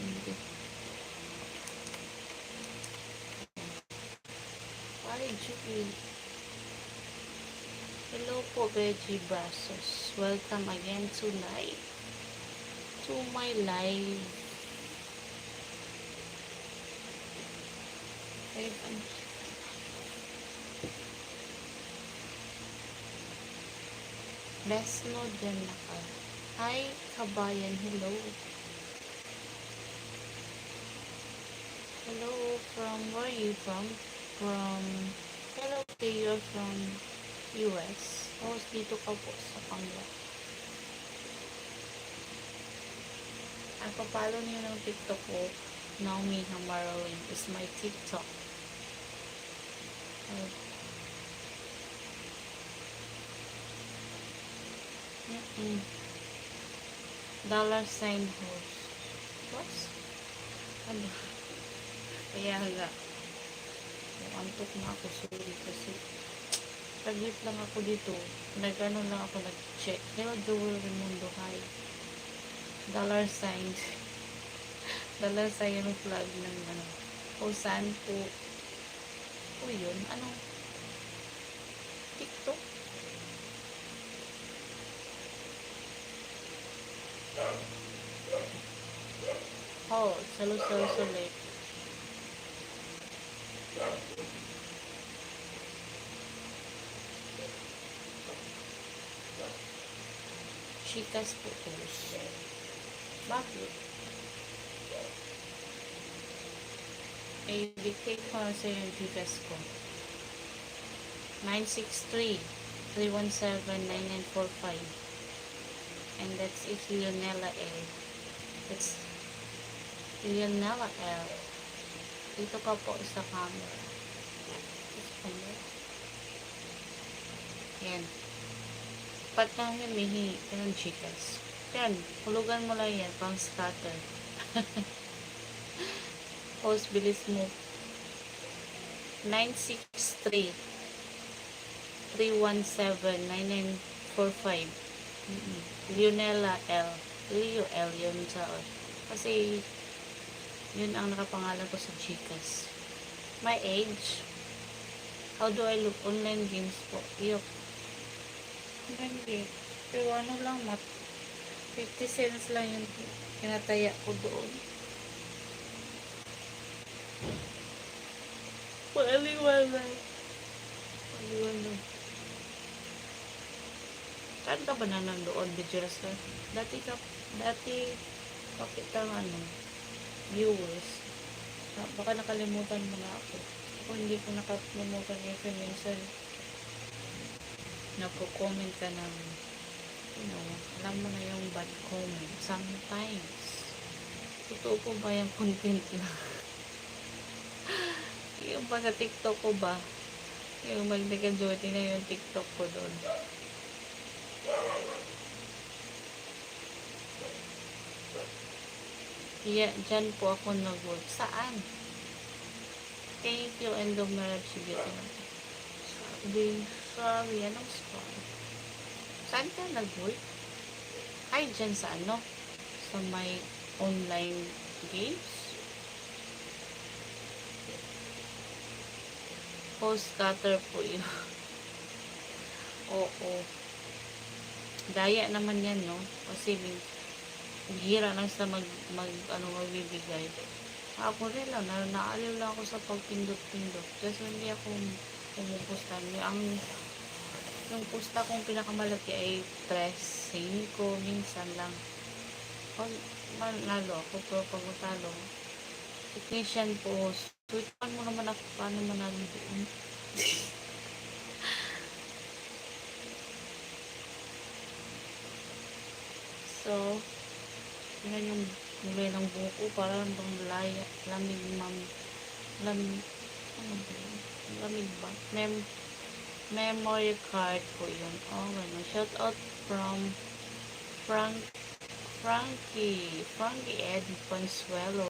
hindi. Ay, Juby. Hello po, Veggie Brazos. Welcome again tonight to my live. Best no dyan na ka. Hi, kabayan. Hello. Hello, from where are you from? Hello, okay, you're from US. Oh, dito ka po sa Pangla. Ang papalo niyo ng TikTok ko, Naomi Hamaroin is my TikTok. Oh. $sign host. What? Ano? Kaya nga. Antok na ako. Sorry kasi. Taglit lang ako dito. Nag-ano lang ako. Nag-check. Hello, Joel Raimundo. Hi. $sign. $sign yung flag ng ano. O saan po. O yun. Ano? TikTok? Oh, salut. Chicas putos. Bakit? I-dictate ko na sa yung chicas ko. 963-317-9945. And that's it, Leonela L. That's Leonela L. Dito ka po sa camera. Yan. Pat lang yan, mihi. Ganun, chicas. Yan. Hulugan mo lang yan. Pang scatter. Post, bilis mo. 963-317-9945. Leonela L. Leo L. Yun sa kasi yun ang nakapangalan ko sa chicas. My age. How do I look? Online games po. Yok. Hindi. Pero ano lang, 50 cents lang yung kinataya ko doon. Paliwanag. Saan ka ba na nandoon? Videos ka? Dati pakita ng ano, viewers. Baka nakalimutan mo na ako. Ako hindi ko nakalimutan kasi minsan napo-comment ka ng alam mo na yung bad comment. Sometimes. Totoo po ba yung content na? Yung ba sa TikTok ko ba? Yung Magnican Jody na yung TikTok ko doon. Yeah, dyan po ako nag-work. Saan? Thank you, and the marriage sorry, anong story? Saan ka nag-work? Ay, dyan sa ano? Sa may online games? Post cutter po yun. Oo. Daya naman yan, no? Kasi hira lang sa magbibigay. Ako rin lang, naaliw lang ako sa pagpindot-pindot. Kasi hindi ako pumupusta. Yung pusta kong pinakamalaki ay 3-5, minsan lang. Pag manalo ako, pero pag matalo, technician post. Tweetan mo naman ako paano manalo doon. So, yun yung mulay ng buko para bang lamig ba? Memory card po yun. Oh, ano. Shout out from Frankie Ed Consuelo.